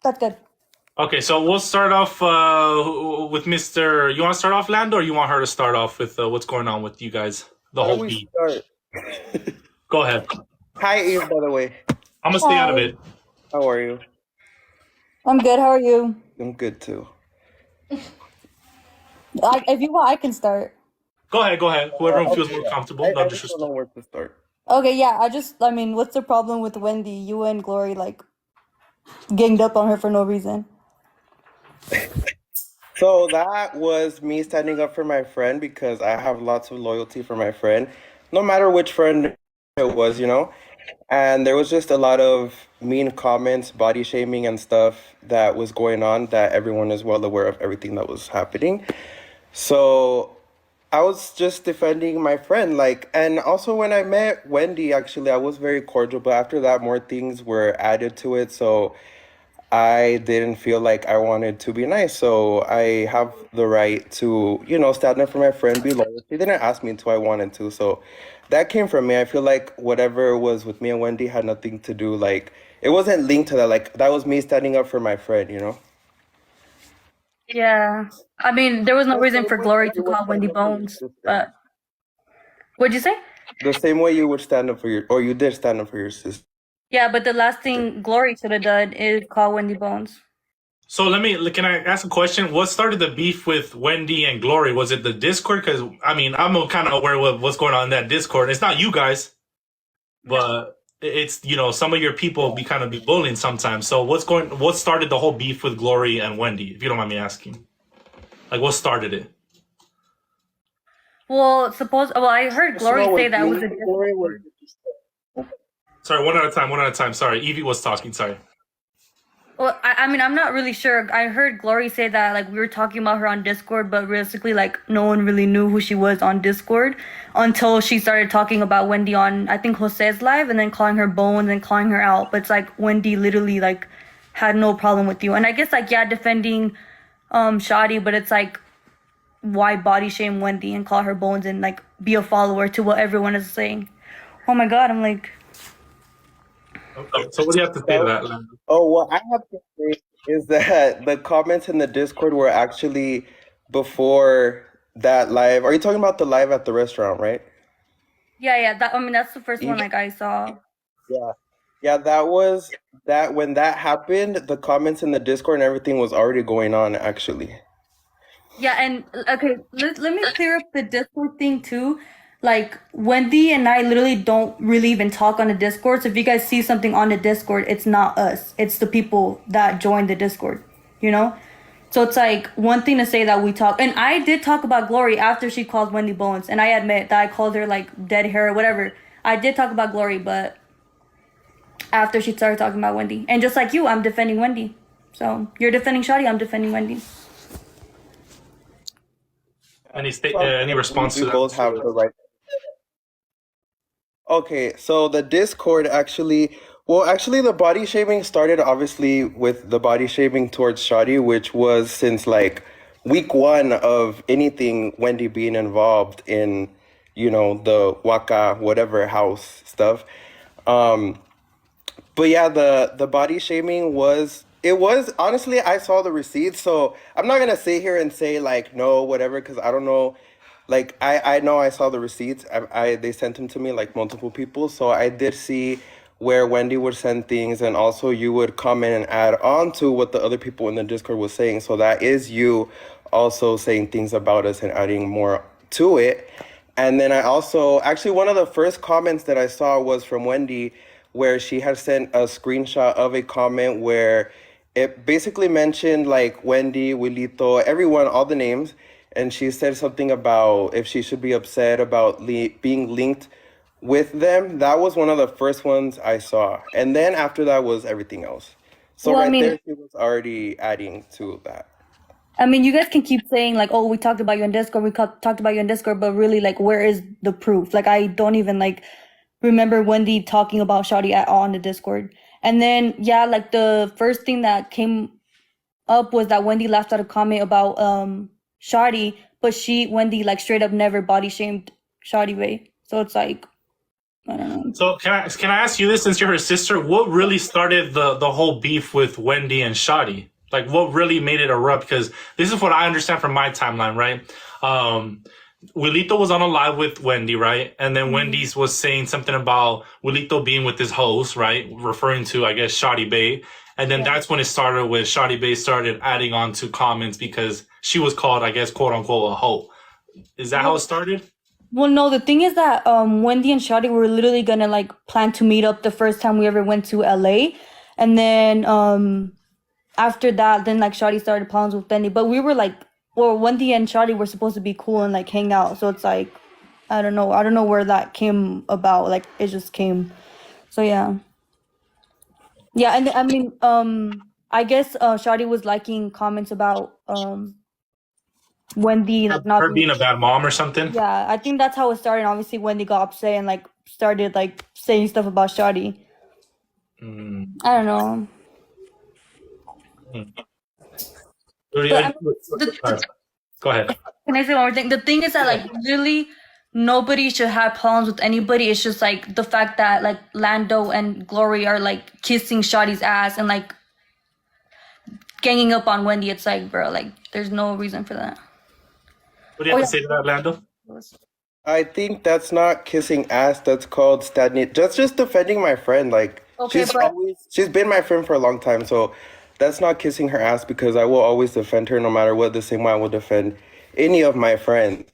That's good. Okay, so we'll start off with Mr. You want to start off, Lando, or you want her to start off with what's going on with you guys? The How do whole we beat. start? Go ahead. Hi, Eve, by the way. I'm gonna stay out of Hi. it. How are you? I'm good. How are you? I'm good too. If you want, I can start. Go ahead. Go ahead. Whoever feels Okay, more yeah. comfortable. No I just don't know disrespect. where to start. Okay, yeah. I mean, what's the problem with Wendy? You and Glory like ganged up on her for no reason. So that was me standing up for my friend because I have lots of loyalty for my friend, no matter which friend it was, you know? And there was just a lot of mean comments, body shaming, and stuff that was going on that everyone is well aware of everything that was happening. So I was just defending my friend, like, and also when I met Wendy, actually, I was very cordial, but after that, more things were added to it. So I didn't feel like I wanted to be nice. So I have the right to, stand up for my friend, be loyal. She didn't ask me to, I wanted to. So that came from me. I feel like whatever was with me and Wendy had nothing to do, like, it wasn't linked to that. Like, that was me standing up for my friend, you know? Yeah. I mean, there was no The reason same for way Glory that to you would call Wendy stand up for your Bones, sister. but what'd you say? The same way you would stand up for or you did stand up for your sister. Yeah, but the last thing Glory should have done is call Wendy Bones. So can I ask a question? What started the beef with Wendy and Glory? Was it the Discord? Because I mean, I'm kind of aware of what's going on in that Discord. It's not you guys, but it's some of your people be bullying sometimes. So what started the whole beef with Glory and Wendy? If you don't mind me asking, like what started it? Well, I heard Glory Personal say with that it was me, a Glory, was Discord. Sorry, one at a time. One at a time. Sorry, Evie was talking. Sorry. Well, I mean, I'm not really sure. I heard Glory say that like we were talking about her on Discord, but realistically, like no one really knew who she was on Discord until she started talking about Wendy on I think Jose's live, and then calling her Bones and calling her out. But it's like Wendy literally like had no problem with you, and I guess like yeah, defending Shawty, but it's like why body shame Wendy and call her Bones and like be a follower to what everyone is saying. Oh my God, I'm like. Okay. So what do you have to say to that, Lando? Oh, what I have to say is that the comments in the Discord were actually before that live. Are you talking about the live at the restaurant, right? Yeah, that I mean that's the first one Eve? like I saw. Yeah. Yeah, that was that when that happened, the comments in the Discord and everything was already going on actually. Yeah, and okay, let me clear up the Discord thing too. Like Wendy and I literally don't really even talk on the Discord. So if you guys see something on the Discord, it's not us. It's the people that join the Discord, you know? So it's like one thing to say that we talk, and I did talk about Glory after she called Wendy Bones, and I admit that I called her like dead hair or whatever. I did talk about Glory, but after she started talking about Wendy, and just like you, I'm defending Wendy. So you're defending Shawty, I'm defending Wendy. Any response We to that, both have Mr. the right. Okay, so the Discord actually, well, actually, the body shaming started obviously with the body shaming towards Shawty, which was since like week one of anything Wendy being involved in, the Waka whatever house stuff. Um, but yeah, the body shaming was it was honestly I saw the receipts, so I'm not gonna sit here and say like no whatever because I don't know. Like I know I saw the receipts. I they sent them to me like multiple people, so I did see where Wendy would send things, and also you would comment and add on to what the other people in the Discord was saying. So that is you also saying things about us and adding more to it. And then I also, actually, one of the first comments that I saw was from Wendy, where she had sent a screenshot of a comment where it basically mentioned like Wendy, Wilito, everyone, all the names. And she said something about if she should be upset about being linked with them. That was one of the first ones I saw. And then after that was everything else. So Well, I right mean, there, she was already adding to that. you guys can keep saying like, "Oh, we talked about you on Discord. Talked about you on Discord," but really, like, where is the proof? Like, I don't even like remember Wendy talking about Shawty at all on the Discord. And then, yeah, like the first thing that came up was that Wendy left out a comment about Shawty, but Wendy like straight up never body shamed Shotti Bay. So it's like I don't know. So can I ask you this, since you're her sister? What really started the whole beef with Wendy and Shotti? Like, what really made it erupt? Because this is what I understand from my timeline, right? Wilito was on a live with Wendy, right? And then Wendy's was saying something about Wilito being with his host, right? Referring to, I guess, Shotti Bay. And then that's when it started, with Shotti Bay started adding on to comments because she was called, I guess, quote unquote, a hoe. Is that how it started? Well, no, the thing is that Wendy and Shawty were literally gonna like plan to meet up the first time we ever went to LA, and then after that, then like Shawty started problems with Wendy. But we were like, well, Wendy and Shawty were supposed to be cool and like hang out. So it's like, I don't know where that came about. Like it just came. So yeah, and I mean, I guess Shawty was liking comments about Wendy like not Her being a bad mom or something? Yeah, I think that's how it started. Obviously, Wendy got upset and like started like saying stuff about Shawty. I don't know. But I mean, Go ahead. can I say one more thing? The thing is that like literally nobody should have problems with anybody. It's just like the fact that like Lando and Glory are like kissing Shawty's ass and like ganging up on Wendy. It's like, bro, like there's no reason for that. What do you have to say to that, Lando? I think that's not kissing ass. That's called standing. That's just defending my friend. Like Okay, she's been my friend for a long time, so that's not kissing her ass because I will always defend her no matter what. The same way I will defend any of my friends.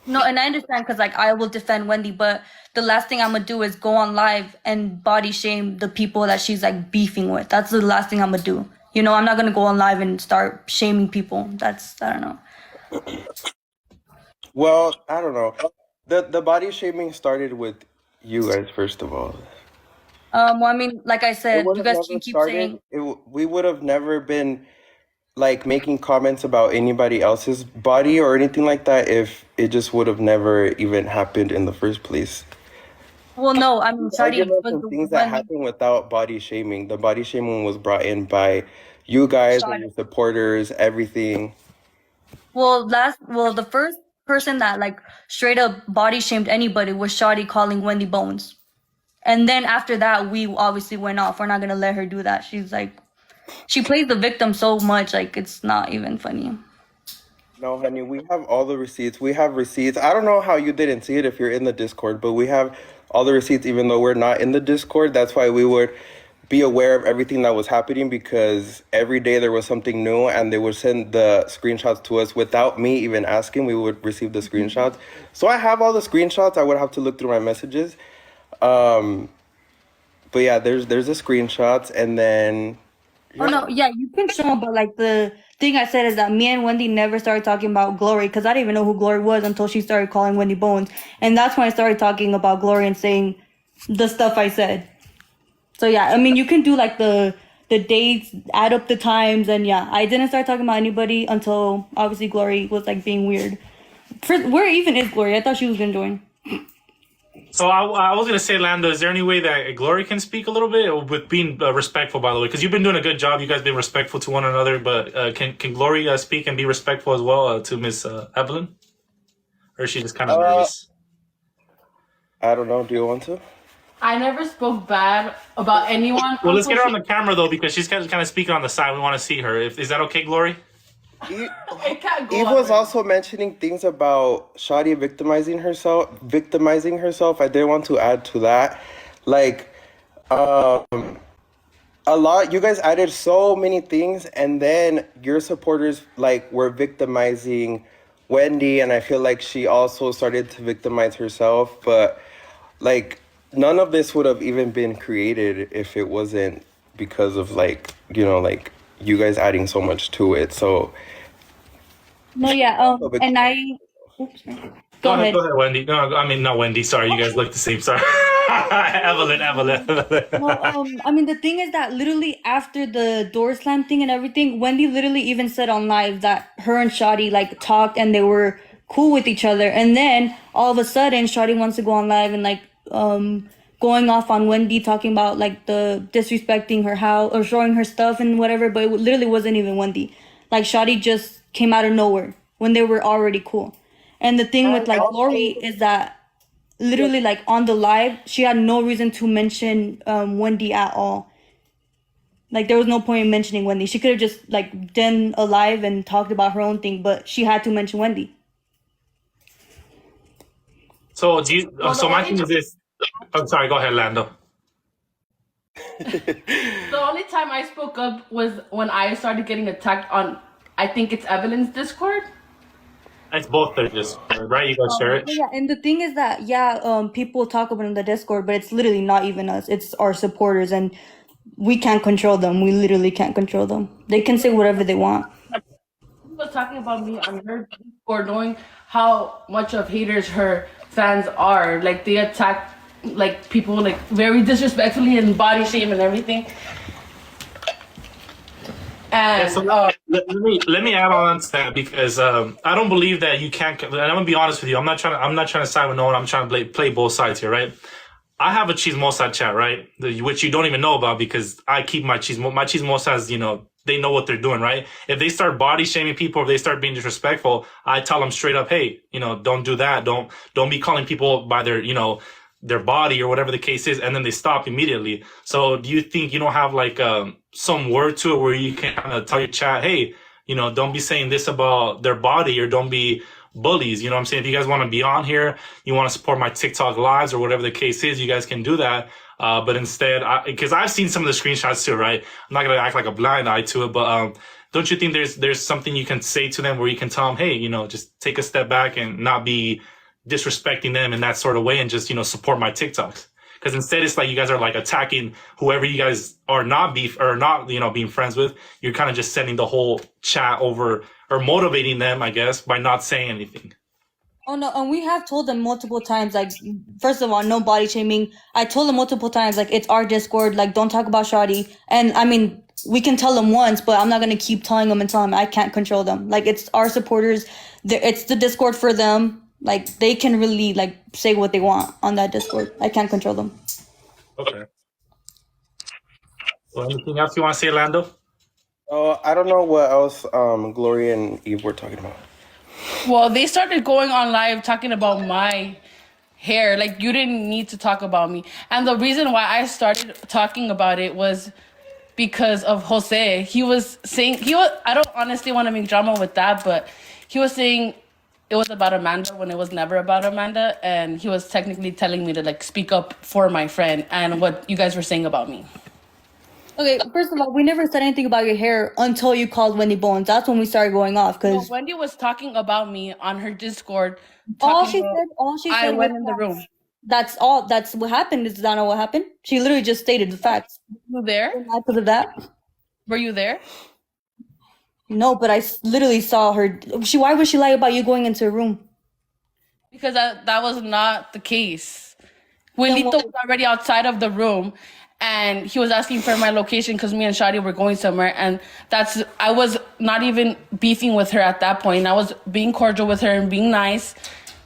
No, and I understand because like I will defend Wendy, but the last thing I'm gonna do is go on live and body shame the people that she's like beefing with. That's the last thing I'm gonna do. You know, I'm not gonna go on live and start shaming people. That's, I don't know. Well, I don't know. The body shaming started with you guys, first of all. Well, I mean, like I said, you guys can keep saying. We would have never been like making comments about anybody else's body or anything like that if it just would have never even happened in the first place. Well, no, I mean, Shawty was Some the things that one. happen without body shaming. The body shaming was brought in by you guys and your supporters, everything. Well, the first person that like straight up body shamed anybody was Shawty calling Wendy Bones. And then after that, we obviously went off. We're not gonna let her do that. She's like, she plays the victim so much, like it's not even funny. No, honey, we have all the receipts. We have receipts. I don't know how you didn't see it if you're in the Discord, but we have all the receipts even though we're not in the Discord. That's why we would be aware of everything that was happening because every day there was something new and they would send the screenshots to us without me even asking. We would receive the screenshots. So I have all the screenshots. I would have to look through my messages. But yeah, there's the screenshots and then... Oh no, yeah, you can show them, but like the thing I said is that me and Wendy never started talking about Glory because I didn't even know who Glory was until she started calling Wendy Bones. And that's when I started talking about Glory and saying the stuff I said. So yeah, I mean, you can do like the dates, add up the times, and yeah, I didn't start talking about anybody until obviously Glory was like being weird. Where even is Glory? I thought she was gonna join. So I was going to say, Lando, is there any way that Glory can speak a little bit with being respectful, by the way? Because you've been doing a good job. You guys been respectful to one another. But can Glory speak and be respectful as well to Miss Evelyn? Or is she just kind of nervous? I don't know. Do you want to? I never spoke bad about anyone. Well, let's get her on the camera, though, because she's kind of speaking on the side. We want to see her. Is that okay, Glory? Eve Eve was also mentioning things about Shawty victimizing herself. I didn't want to add to that. Like, a lot, you guys added so many things, and then your supporters, like, were victimizing Wendy, and I feel like she also started to victimize herself. But, like, none of this would have even been created if it wasn't because of, like, you know, like, you guys adding so much to it. So... No, yeah, and I... Oops, sorry. Go ahead, Wendy. No, I mean, not Wendy. Sorry, you guys look the same. Sorry. Evelyn. Well, I mean, the thing is that literally after the door slam thing and everything, Wendy literally even said on live that her and Shawty like talked and they were cool with each other. And then all of a sudden, Shawty wants to go on live and like going off on Wendy, talking about like the disrespecting her house or showing her stuff and whatever. But it literally wasn't even Wendy. Like Shawty just came out of nowhere when they were already cool. And the thing with like Glory is that literally like on the live, she had no reason to mention Wendy at all. Like there was no point in mentioning Wendy. She could have just like done a live and talked about her own thing, but she had to mention Wendy. So do you? So my thing is this. I'm sorry. Go ahead, Lando. The only time I spoke up was when I started getting attacked on, I think it's Evelyn's Discord. It's both their Discord, right? You guys share it. Yeah, and the thing is that people talk about it in the Discord, but it's literally not even us. It's our supporters, and we can't control them. We literally can't control them. They can say whatever they want. She was talking about me on her Discord, knowing how much of haters her fans are. Like they attack like people like very disrespectfully and body shame and everything. And Yeah, so let me add on to that because I don't believe that you can't. And I'm gonna be honest with you. I'm not trying to side with no one. I'm trying to play both sides here, right? I have a Chismosa chat, right? Which you don't even know about because I keep my Chismosas, they know what they're doing, right? If they start body shaming people, if they start being disrespectful, I tell them straight up, hey, don't do that. Don't be calling people by their, their body or whatever the case is. And then they stop immediately. So do you think you don't have like, some word to it where you can kind of tell your chat, hey, don't be saying this about their body or don't be bullies. You know what I'm saying? If you guys want to be on here, you want to support my TikTok lives or whatever the case is, you guys can do that. But instead, because I've seen some of the screenshots too, right? I'm not going to act like a blind eye to it, but, don't you think there's something you can say to them where you can tell them, hey, just take a step back and not be disrespecting them in that sort of way and just, support my TikToks? Because instead it's like you guys are like attacking whoever you guys are not being friends with. You're kind of just sending the whole chat over or motivating them, I guess, by not saying anything. Oh no, and we have told them multiple times, like, first of all, no body shaming. I told them multiple times, like, it's our Discord, like, don't talk about Shawty. And I mean, we can tell them once, but I'm not gonna keep telling them and telling them I can't control them. Like, it's our supporters. It's the Discord for them. Like, they can really, like, say what they want on that Discord. I can't control them. Okay. Well, anything else you want to say, Lando? Oh, I don't know what else Glory and Eve were talking about. well, they started going on live talking about my hair. Like you didn't need to talk about me. And the reason why I started talking about it was because of Jose. He was saying I don't honestly want to make drama with that, but he was saying it was about Amanda when it was never about Amanda, and he was technically telling me to like speak up for my friend and what you guys were saying about me. Okay, first of all, we never said anything about your hair until you called Wendy Bones. That's when we started going off, No, because Wendy was talking about me on her Discord. all talking about- she said I went was in the room. That's all. That's what happened. Is that not what happened? She literally just stated the facts. Were you there? Because of that. Were you there? No, but I literally saw her. Why would she lie about you going into a room? Because that was not the case. Wilito was already outside of the room, and he was asking for my location because me and Shawty were going somewhere, and I was not even beefing with her at that point. I was being cordial with her and being nice,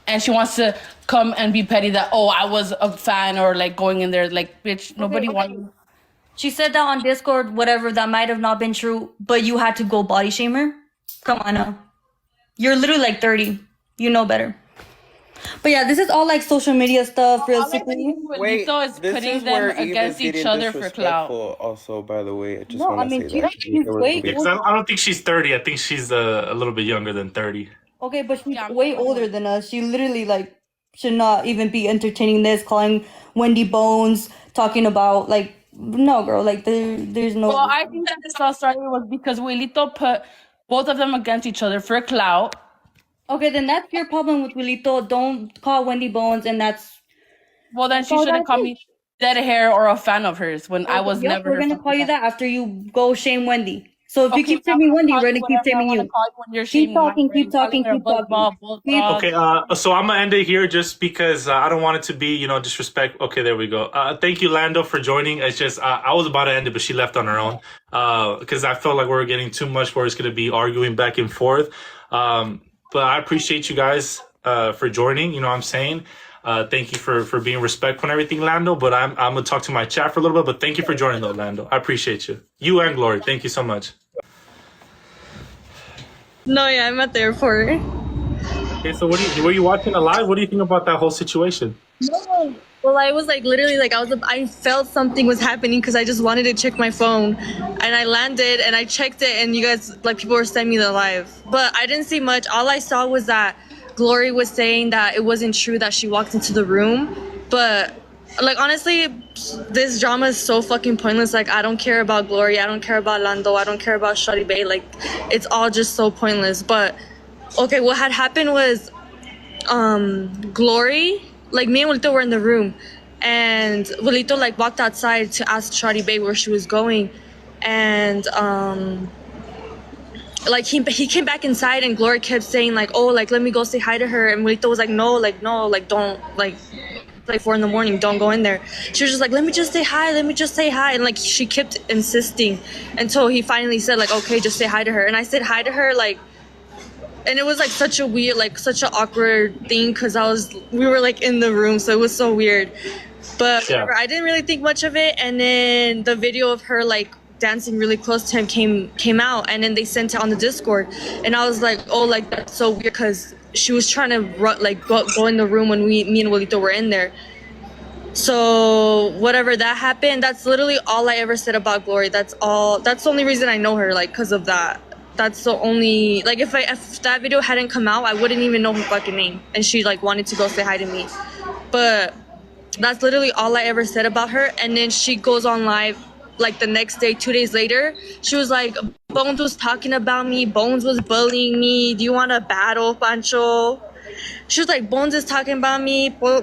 and she wants to come and be petty that, oh, I was a fan or like going in there like, bitch, nobody wanted. She said that on Discord, whatever, that might have not been true, but you had to go body shame her? Come on now. You're literally like 30. You know better. But yeah, this is all like social media stuff, realistically. Wait, Wilito is this putting is them where Eve against is each getting other for clout. disrespectful also, by the way. I just No, want I to mean, say that. she's way Yeah, 'cause I don't think she's 30. I think she's a little bit younger than 30. Okay, but she's Yeah, I'm way older than us. She literally like should not even be entertaining this, calling Wendy Bones, talking about like no girl, like there's no. Well, I think that this all started was because Wilito put both of them against each other for clout. Okay, then that's your problem with Wilito. Don't call Wendy Bones, and that's. Well, then she all shouldn't that call is. me dead hair or a fan of hers when I was Yep, never. we're her gonna fucking call you fan. that after you go shame Wendy. So if you Okay, keep now shaming I'm Wendy, gonna we're call gonna you keep whatever I shaming wanna you. call you when you're Keep shaming my talking, friend, keep talking, calling her a keep talking. buzzball, bulldog. Okay, so I'm gonna end it here just because I don't want it to be, disrespect. Okay, there we go. Thank you, Lando, for joining. It's just I was about to end it, but she left on her own because I felt like we were getting too much where it's gonna be arguing back and forth. But I appreciate you guys for joining. You know what I'm saying? Thank you for being respectful and everything, Lando. But I'm gonna talk to my chat for a little bit. But thank you for joining, though, Lando. I appreciate you. You and Glory. Thank you so much. No, yeah, I'm at the airport. Okay, so were you watching it live? What do you think about that whole situation? No. Well, I was like literally like I felt something was happening because I just wanted to check my phone, and I landed and I checked it, and you guys like people were sending me the live, but I didn't see much. All I saw was that Glory was saying that it wasn't true that she walked into the room, but like honestly, this drama is so fucking pointless. Like I don't care about Glory, I don't care about Lando, I don't care about Shotti Bay. Like it's all just so pointless. But okay, what had happened was Glory, like me and Wilito were in the room, and Wilito like walked outside to ask Shotti Bay where she was going, and like he came back inside, and Glory kept saying like, oh, like let me go say hi to her, and Wilito was like, no, like don't, like 4 a.m, don't go in there. She was just like, let me just say hi, and like she kept insisting until he finally said like, okay, just say hi to her. And I said hi to her, like, and it was like such a weird, like such an awkward thing because we were like in the room, so it was so weird. But Yeah. I didn't really think much of it. And then the video of her like dancing really close to him came out, and then they sent it on the Discord, and I was like, oh, like that's so weird because she was trying to go in the room when me and Wilito were in there. So whatever that happened, that's literally all I ever said about Glory. That's the only reason I know her, like because of that. That's the only, like if that video hadn't come out, I wouldn't even know her fucking name, and she like wanted to go say hi to me. But that's literally all I ever said about her. And then she goes on live like the next day, 2 days later, she was like, Bones was talking about me, Bones was bullying me, do you want to battle, Pancho? She was like, Bones is talking about me, whatever.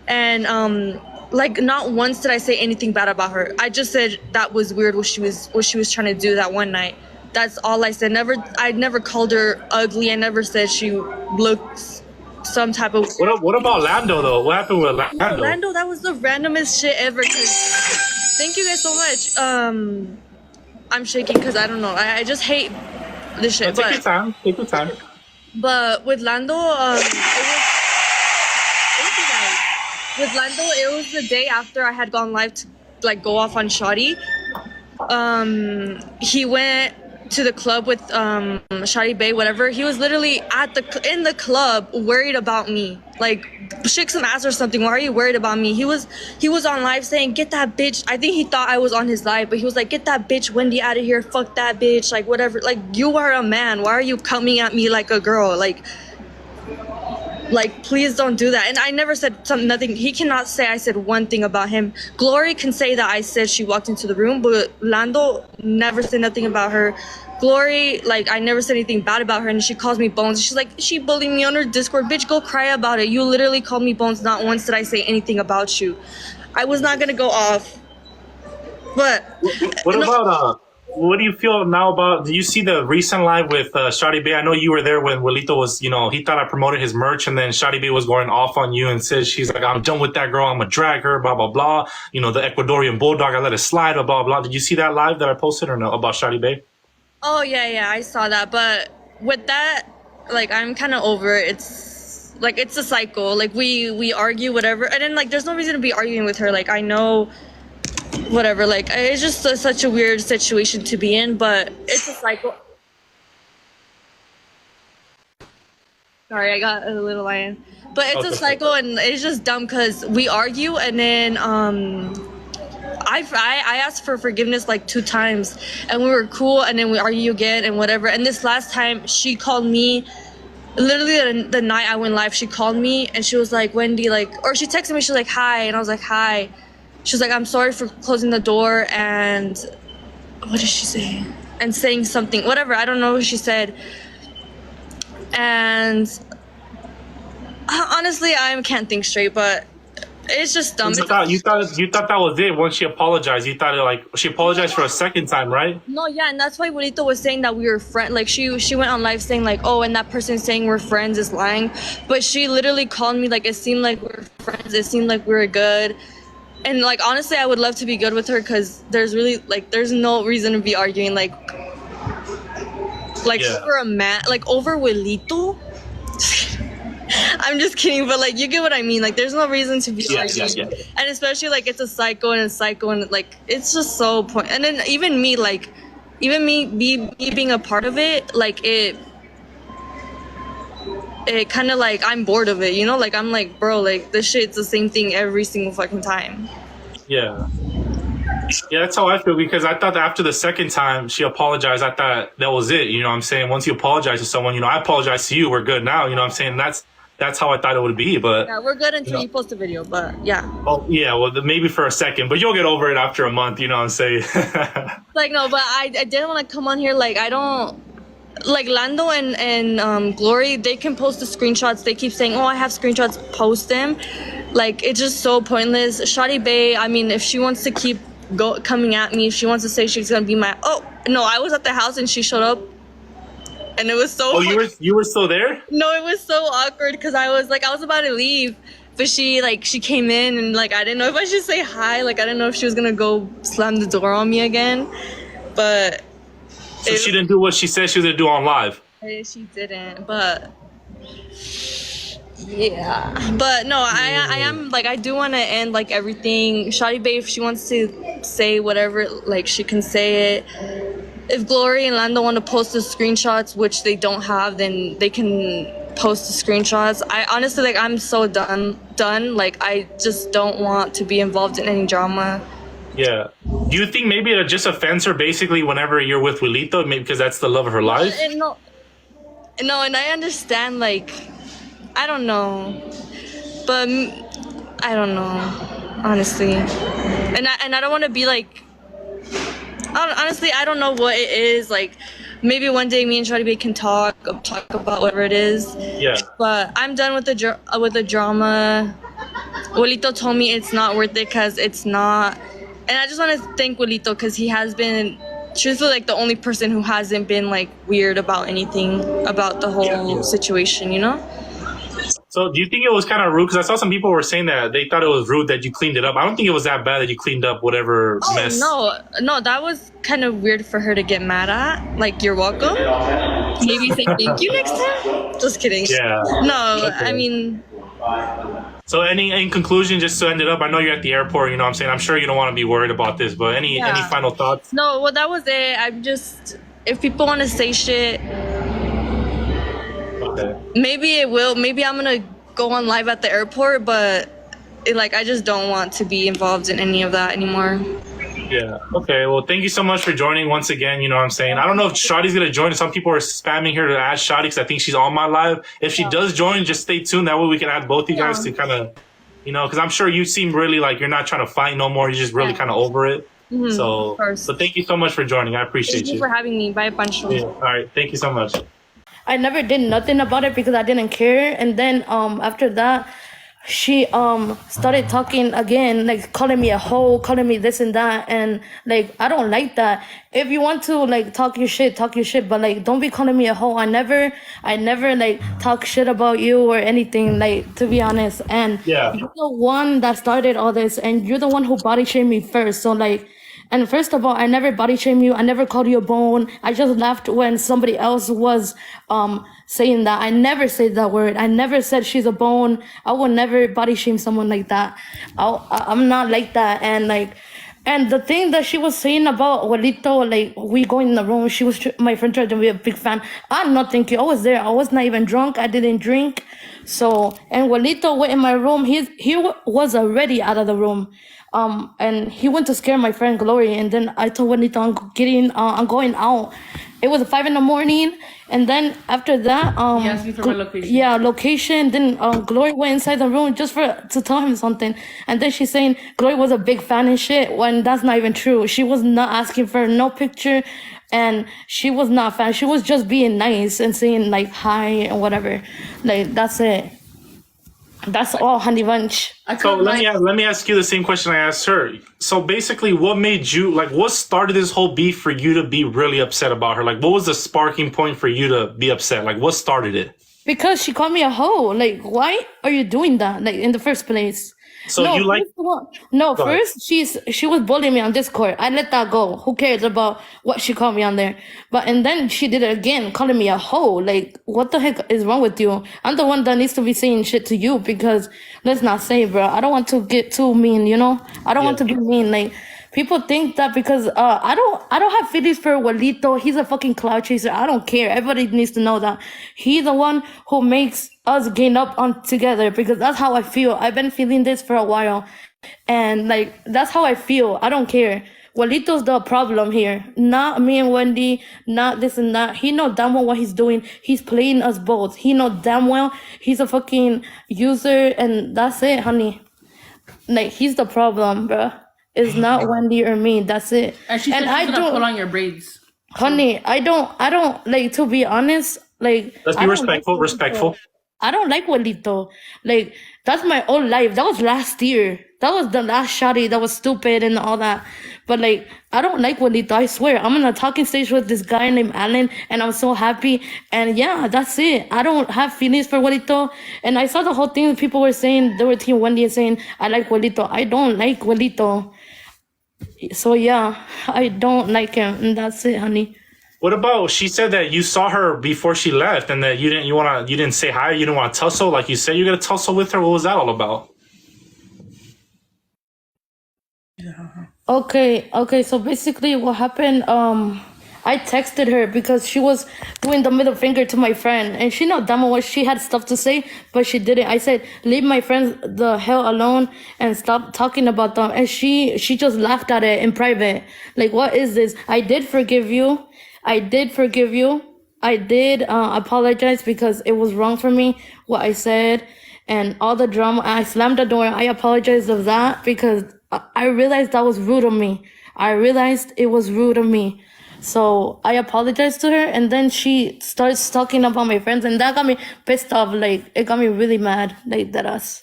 And like not once did I say anything bad about her. I just said that was weird what she was trying to do that one night. That's all I said. I never called her ugly. I never said she looks some type of. What about Lando though? What happened with Lando? Lando, that was the randomest shit ever. Thank you guys so much. I'm shaking because I don't know. I just hate this shit. Take your time. Take your time. But with Lando, it was. Thank you guys. With Lando, it was the day after I had gone live to like go off on Shawty. He went to the club with Shotti Bay, whatever. He was literally in the club worried about me, like shake some ass or something. Why are you worried about me? He was on live saying, get that bitch. I think he thought I was on his live, but he was like, get that bitch Wendy out of here, fuck that bitch, like whatever. Like you are a man, why are you coming at me like a girl? Like, please don't do that. And I never said nothing. He cannot say I said one thing about him. Glory can say that I said she walked into the room, but Lando never said nothing about her. Glory, like, I never said anything bad about her, and she calls me Bones. She's like, she bullied me on her Discord. Bitch, go cry about it. You literally called me Bones. Not once did I say anything about you. I was not gonna go off. But What about what do you feel now about? Did you see the recent live with Shotti Bay? I know you were there when Wilito was, he thought I promoted his merch, and then Shotti Bay was going off on you and said she's like, I'm done with that girl, I'm gonna drag her, blah blah blah. The Ecuadorian bulldog, I let it slide, blah blah. Did you see that live that I posted or no about Shotti Bay? oh yeah, I saw that. But with that, like, I'm kind of over it. It's like it's a cycle. Like we argue, whatever, and then like there's no reason to be arguing with her. Like I know. Whatever, like it's just such a weird situation to be in, but it's a cycle. Sorry, I got a little lion, but it's a cycle, and it's just dumb because we argue, and then I asked for forgiveness like 2 times, and we were cool, and then we argue again and whatever. And this last time, she called me. Literally the night I went live, she called me and she was like, Wendy, like, or she texted me, she was like, hi, and I was like, hi. She was like, I'm sorry for closing the door, and what did she say? And saying something, whatever, I don't know what she said. And honestly, I can't think straight, but it's just dumb. You thought that was it once she apologized. You thought she apologized for a second time, right? No, yeah, and that's why Wilito was saying that we were friends. Like she went on live saying like, oh, and that person saying we're friends is lying. But she literally called me like it seemed like we were friends. It seemed like we were good. And like honestly, I would love to be good with her because there's no reason to be arguing like yeah. Over a man, like over Wilito. I'm just kidding, but like you get what I mean. Like there's no reason to be arguing, and especially like it's a cycle and like it's just so point. And then even me being a part of it, like it kind of like I'm bored of it, you know? Like I'm like, bro, like this shit's the same thing every single fucking time. Yeah. Yeah, that's how I feel, because I thought that after the second time she apologized, I thought that was it. You know what I'm saying? Once you apologize to someone, you know, I apologize to you, we're good now. You know what I'm saying? That's how I thought it would be. But Yeah, we're good until you post a video, but yeah. oh yeah, well maybe for a second, but you'll get over it after a month. You know what I'm saying? Like no, but I didn't want to come on here. Like I don't like Lando and Glory. They can post the screenshots. They keep saying, "Oh, I have screenshots. Post them." Like it's just so pointless. Shotti Bay. I mean, if she wants to keep coming at me, if she wants to say she's gonna be my I was at the house and she showed up, and it was so. Oh, you were still there? No, it was so awkward because I was about to leave, but she came in and like I didn't know if I should say hi. Like I didn't know if she was gonna go slam the door on me again, but. So she didn't do what she said she was gonna do on live. She didn't, but yeah. But no, I am like I do want to end like everything. Shotti Bay, if she wants to say whatever, like she can say it. If Glory and Lando want to post the screenshots, which they don't have, then they can post the screenshots. I honestly like I'm so done. Like I just don't want to be involved in any drama. Yeah. Do you think maybe it just offends her basically whenever you're with Wilito, maybe because that's the love of her life? No, and I understand, like, I don't know. But I don't know, honestly. And I don't want to be like, honestly, I don't know what it is. Like, maybe one day me and Shotti Bay can talk about whatever it is. Yeah. But I'm done with the drama. Wilito told me it's not worth it because it's not. And I just want to thank Wilito because he has been truthfully like the only person who hasn't been like weird about anything about the whole situation, you know? So do you think it was kind of rude? Because I saw some people were saying that they thought it was rude that you cleaned it up. I don't think it was that bad that you cleaned up whatever mess. No, that was kind of weird for her to get mad at. Like, you're welcome. Maybe say thank you next time. Just kidding. Yeah. No, Okay. I mean. So in conclusion, just to end it up, I know you're at the airport, you know what I'm saying? I'm sure you don't want to be worried about this, but any final thoughts? No, well, that was it. I'm just, if people want to say shit, Okay. maybe it will. Maybe I'm going to go on live at the airport, but I just don't want to be involved in any of that anymore. Yeah. Okay. Well, thank you so much for joining once again. You know what I'm saying? I don't know if Shotty's going to join. Some people are spamming her to add Shotty because I think she's on my live. If she does join, just stay tuned. That way we can add both you guys to kind of, you know, because I'm sure you seem really like you're not trying to fight no more. You're just really kind of over it. Mm-hmm, So thank you so much for joining. I appreciate Thank you for having me. Bye, Pancho. Yeah. All right. Thank you so much. I never did nothing about it because I didn't care. And then after that, she started talking again, like calling me a hoe, calling me this and that, and like I don't like that. If you want to like talk your shit, but like don't be calling me a hoe. I never like talk shit about you or anything, like, to be honest. And Yeah. you're the one that started all this, and you're the one who body shamed me first. So like, and first of all, I never body shamed you. I never called you a bone. I just laughed when somebody else was saying that. I never said that word. I never said she's a bone. I would never body shame someone like that. I'm not like that. And like, and the thing that she was saying about Juanito, like we going in the room, my friend tried to be a big fan. I'm not thinking. I was there. I was not even drunk. I didn't drink. So, and Juanito went in my room. He was already out of the room. And he went to scare my friend Glory, and then I told Wendy I'm going out. It was 5 a.m, and then after that, He asked me for my location. Yeah, location. Then Glory went inside the room just to tell him something, and then she's saying Glory was a big fan and shit. When that's not even true. She was not asking for no picture, and she was not a fan. She was just being nice and saying like hi and whatever. Like that's it. That's all, honey bunch. So let me ask you the same question I asked her. So basically, what made you like? What started this whole beef for you to be really upset about her? Like, what was the sparking point for you to be upset? Like, what started it? Because she called me a hoe. Like, why are you doing that? Like, in the first place. So you like? First she was bullying me on Discord. I let that go. Who cares about what she called me on there? And then she did it again, calling me a hoe. Like, what the heck is wrong with you? I'm the one that needs to be saying shit to you because let's not say, bro. I don't want to get too mean, you know? I don't want to be mean. Like, people think that because I don't have feelings for Juanito. He's a fucking cloud chaser. I don't care. Everybody needs to know that. He's the one who makes us gang up on together, because that's how I feel. I've been feeling this for a while, and like that's how I feel. I don't care. Walito's the problem here, not me and Wendy, not this and that. He know damn well what he's doing. He's playing us both. He know damn well he's a fucking user, and that's it, honey. Like, he's the problem, bruh. It's not Wendy or me. That's it. And she said she's I gonna don't, pull on your braids. Honey, I don't like, to be honest, like Let's be I don't respectful. like Respectful. I don't like Juanito. Like, that's my old life. That was last year. That was the last Shawty that was stupid and all that. But like, I don't like Juanito. I swear. I'm on a talking stage with this guy named Alan, and I'm so happy. And yeah, that's it. I don't have feelings for Juanito. And I saw the whole thing. People were saying, they were Team Wendy and saying, I like Juanito. I don't like Juanito. So yeah, I don't like him. And that's it, honey. What about, she said that you saw her before she left and that you didn't say hi, you didn't want to tussle, like you said you're gonna tussle with her. What was that all about? Okay, so basically what happened, I texted her because she was doing the middle finger to my friend, and she know damn well she had stuff to say, but she didn't. I said, leave my friends the hell alone and stop talking about them. And she just laughed at it in private. Like, what is this? I did forgive you. I did apologize because it was wrong for me, what I said, and all the drama. I slammed the door. I apologized of that because I realized that was rude of me. I realized it was rude of me. So I apologized to her, and then she starts talking about my friends, and that got me pissed off. Like, it got me really mad, like that us.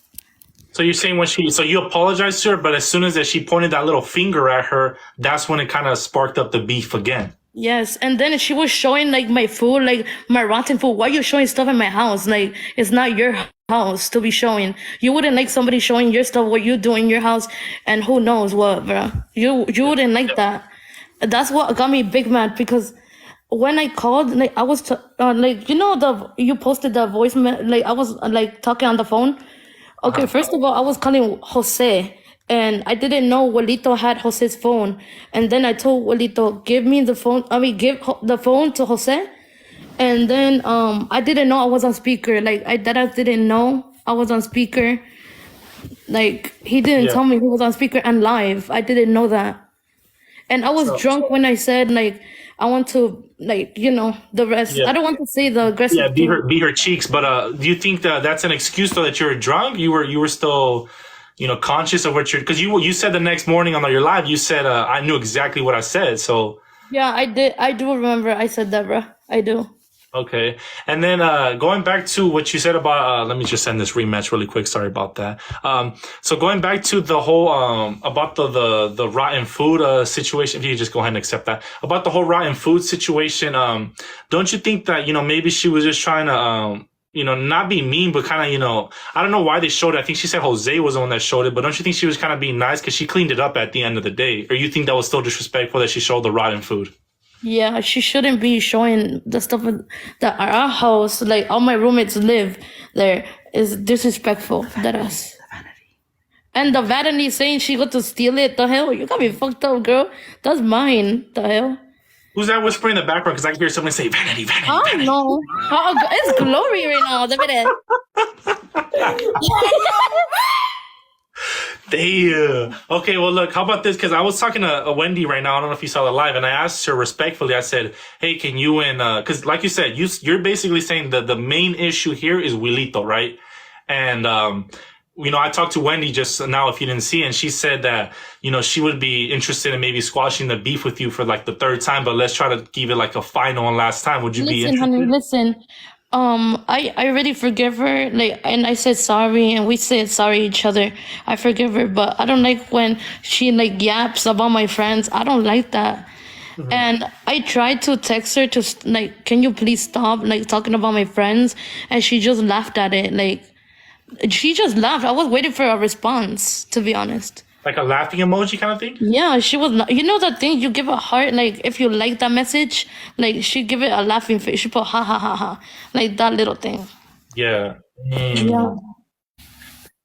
So you're saying so you apologized to her, but as soon as she pointed that little finger at her, that's when it kind of sparked up the beef again. Yes, and then she was showing like my food, like my rotten food. Why are you showing stuff in my house? Like, it's not your house to be showing. You wouldn't like somebody showing your stuff, what you do in your house, and who knows what, bro. You wouldn't like that. That's what got me big mad, because when I called, like I was like, you posted the voicemail, like I was like talking on the phone. Okay, first of all, I was calling Jose. And I didn't know Walito had Jose's phone. And then I told Walito, give the phone to Jose. And then I didn't know I was on speaker. Like, I didn't know I was on speaker. Like, he didn't tell me he was on speaker and live. I didn't know that. And I was drunk when I said, like, I want to, like, the rest. Yeah. I don't want to say the aggressive. Yeah, be her cheeks. But do you think that that's an excuse, though, that you were drunk? You were still... conscious of what because you said the next morning on your live, you said, I knew exactly what I said. So yeah, I did. I do remember I said that, bro. I do. Okay. And then, going back to what you said about, let me just end this rematch really quick. Sorry about that. So going back to the whole, about the rotten food, situation, if you could just go ahead and accept that, about the whole rotten food situation. Don't you think that, maybe she was just trying to, not be mean, but kind of, I don't know why they showed it. I think she said Jose was the one that showed it, but don't you think she was kind of being nice because she cleaned it up at the end of the day? Or you think that was still disrespectful that she showed the rotten food? Yeah, she shouldn't be showing the stuff that our house, like all my roommates live there, is disrespectful. That us. And the vanity saying she got to steal it. The hell? You got me fucked up, girl. That's mine. The hell? Who's that whispering in the background? Because I can hear someone say, vanity, vanity, I vanity. don't know. It's Glory right now. Look at it. Damn. Okay, well, look, how about this? Because I was talking to Wendy right now. I don't know if you saw the live. And I asked her respectfully, I said, hey, can you because like you said, you're basically saying that the main issue here is Wilito, right? And, I talked to Wendy just now, if you didn't see, and she said that, she would be interested in maybe squashing the beef with you for like the third time, but let's try to give it like a final and last time. Would you be interested? Honey, listen. I already forgive her, like, and I said sorry, and we said sorry each other. I forgive her, but I don't like when she like yaps about my friends. I don't like that. Mm-hmm. And I tried to text her to like, can you please stop like talking about my friends? And she just laughed at it. Like, she just laughed. I was waiting for a response, to be honest. Like a laughing emoji kind of thing? Yeah, she was not. You know that thing you give a heart, like if you like that message, like she give it a laughing face. She put ha ha ha ha, like that little thing. Yeah. Yeah.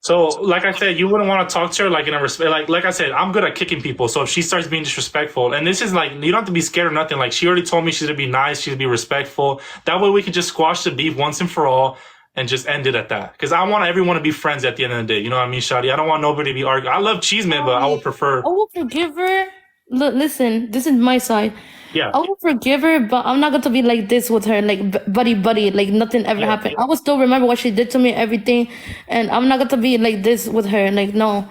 So, like I said, you wouldn't want to talk to her like in a respect. Like I said, I'm good at kicking people. So if she starts being disrespectful, and this is like, you don't have to be scared or nothing. Like she already told me she's gonna be nice, she's gonna be respectful. That way we can just squash the beef once and for all. and just end it at that. Because I want everyone to be friends at the end of the day. You know what I mean, Shawty? I don't want nobody to be arguing. I love Cheeseman, but I would prefer. I will forgive her. Listen, this is my side. Yeah. I will forgive her, but I'm not going to be like this with her, like buddy, like nothing ever Yeah. happened. I will still remember what she did to me, everything, and I'm not going to be like this with her. Like, no,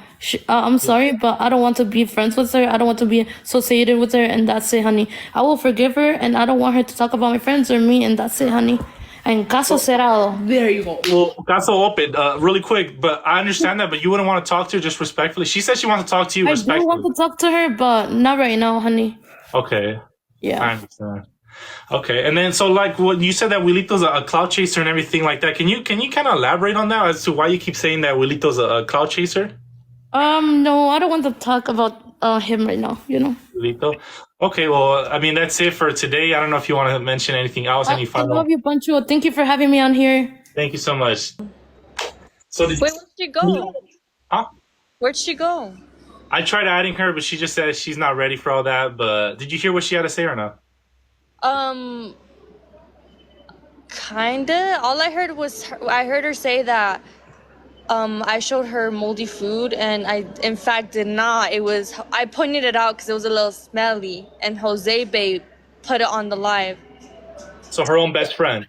I'm sorry, but I don't want to be friends with her. I don't want to be associated with her, and that's it, honey. I will forgive her, and I don't want her to talk about my friends or me, and that's it, honey. And caso cerrado. There you go. Well, caso open, really quick, but I understand that, but you wouldn't want to talk to her just respectfully. She said she wants to talk to you I do respectfully. want to talk to her, but not right now, honey. Okay. Yeah. I understand. Okay, and then so like what you said that Wilito's a cloud chaser and everything like that. Can you kind of elaborate on that as to why you keep saying that Wilito's a cloud chaser? No, I don't want to talk about him right now. You know. Wilito. Okay, well, I mean that's it for today. I don't know if you want to mention anything else. Any I final? love you, Pancho. Thank you for having me on here. Thank you so much. So Wait, where'd she go? Huh? Where'd she go? I tried adding her, but she just said she's not ready for all that. But did you hear what she had to say or not? Kinda. All I heard was I heard her say that I showed her moldy food, and I in fact did not. I pointed it out because it was a little smelly, and Jose Bay put it on the live. So her own best friend.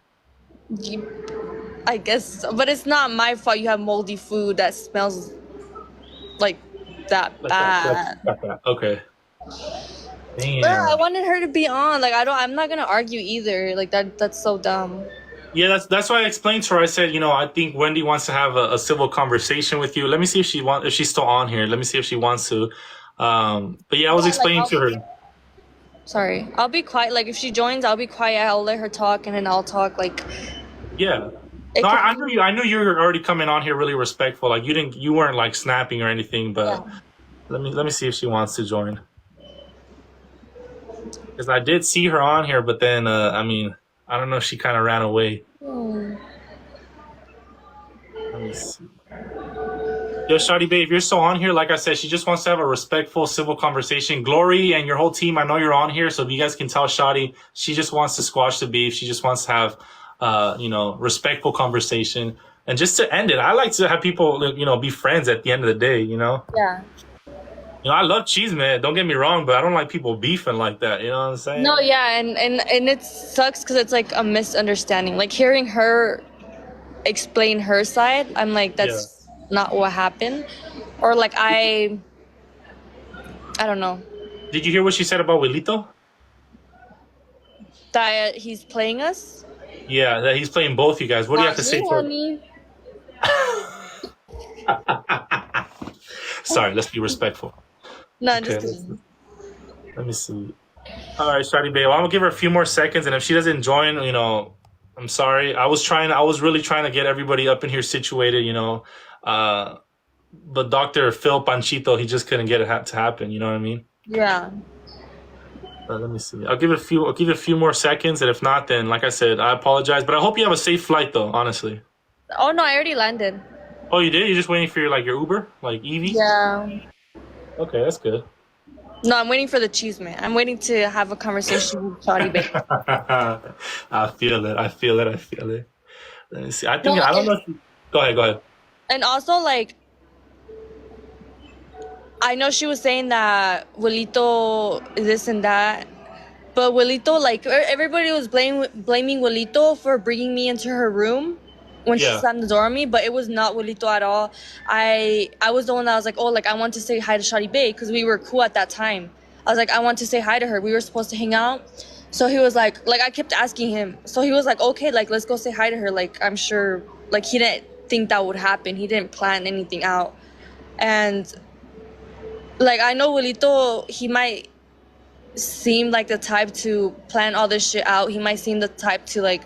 I guess, so. But it's not my fault. You have moldy food that smells like that bad. Okay. Damn. But I wanted her to be on. Like I'm not gonna argue either. Like that's so dumb. Yeah, that's why I explained to her. I said, I think Wendy wants to have a civil conversation with you. Let me see if she's still on here. Let me see if she wants to. But yeah, I was explaining to her. Sorry, I'll be quiet. Like if she joins, I'll be quiet. I'll let her talk, and then I'll talk. Like Yeah. No, I knew you were already coming on here really respectful. Like you weren't like snapping or anything. But let me see if she wants to join. Because I did see her on here, but then I don't know if she kind of ran away. Let me see. Yo, Shotti Bay, if you're still on here, like I said, she just wants to have a respectful, civil conversation. Glory and your whole team, I know you're on here, so if you guys can tell Shotti, she just wants to squash the beef. She just wants to have, respectful conversation. And just to end it, I like to have people, be friends at the end of the day, yeah. I love cheese, man. Don't get me wrong, but I don't like people beefing like that. You know what I'm saying? No, yeah, and it sucks because it's like a misunderstanding. Like hearing her explain her side, I'm like, that's not what happened, or like I don't know. Did you hear what she said about Wilito? That he's playing us. Yeah, that he's playing both you guys. What do you have to say to her? Sorry, let's be respectful. No, Okay, just kidding. let me see. All right, Shotti Bay. Well, I'm gonna give her a few more seconds, and if she doesn't join, I'm sorry. I was really trying to get everybody up in here situated, but Dr. Phil Panchito, he just couldn't get it to happen. You know what I mean? Yeah. Let me see. I'll give it a few more seconds, and if not, then like I said, I apologize. But I hope you have a safe flight, though. Honestly. Oh no, I already landed. Oh, you did? You're just waiting for your Uber, like Evie? Yeah. Okay, that's good. No, I'm waiting for the cheese man. I'm waiting to have a conversation with Shotti Bay. I feel it. Let me see. I don't know if you... Go ahead. And also, like, I know she was saying that Wilito this and that, but Wilito, like, everybody was blaming Wilito for bringing me into her room when she slammed the door on me, but it was not Wilito at all. I was the one that was like, I want to say hi to Shotti Bay because we were cool at that time. I was like, I want to say hi to her. We were supposed to hang out. So he was like I kept asking him. So he was like, okay, like, let's go say hi to her. Like, I'm sure, like, he didn't think that would happen. He didn't plan anything out. And, like, I know Wilito, he might seem like the type to plan all this shit out. He might seem the type to, like,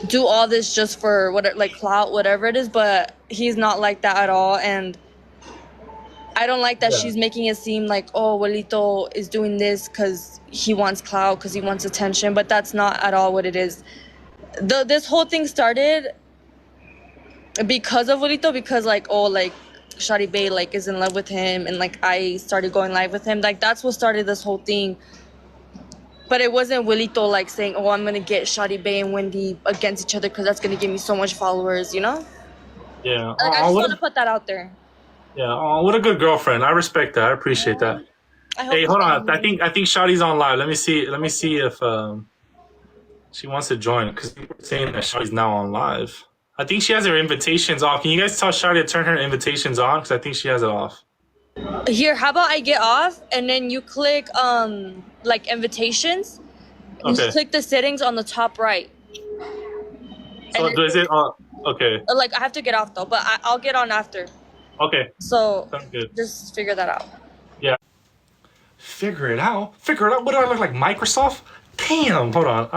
do all this just for whatever, like clout, whatever it is, but he's not like that at all. And I don't like that she's making it seem like, Wilito is doing this because he wants clout, because he wants attention, but that's not at all what it is. This whole thing started because of Wilito, because Shotti Bay is in love with him, and I started going live with him. That's what started this whole thing. But it wasn't Willito like saying, "Oh, I'm gonna get Shotti Bay and Wendy against each other because that's gonna give me so much followers," you know? Yeah. Like I just want to put that out there. Yeah. Oh, what a good girlfriend. I respect that. I appreciate that. I hope Hey, it's hold on. not I think Shotty's on live. Let me see. Let me see if she wants to join because people are saying that Shotty's now on live. I think she has her invitations off. Can you guys tell Shotty to turn her invitations on? Because I think she has it off. Here, how about I get off and then you click like invitations. And Okay. you click the settings on the top right. So And does it? Okay. like I have to get off though, but I'll get on after. Okay. So Sounds good. just figure that out. Yeah. Figure it out. Figure it out. What do I look like? Microsoft? Damn. Hold on.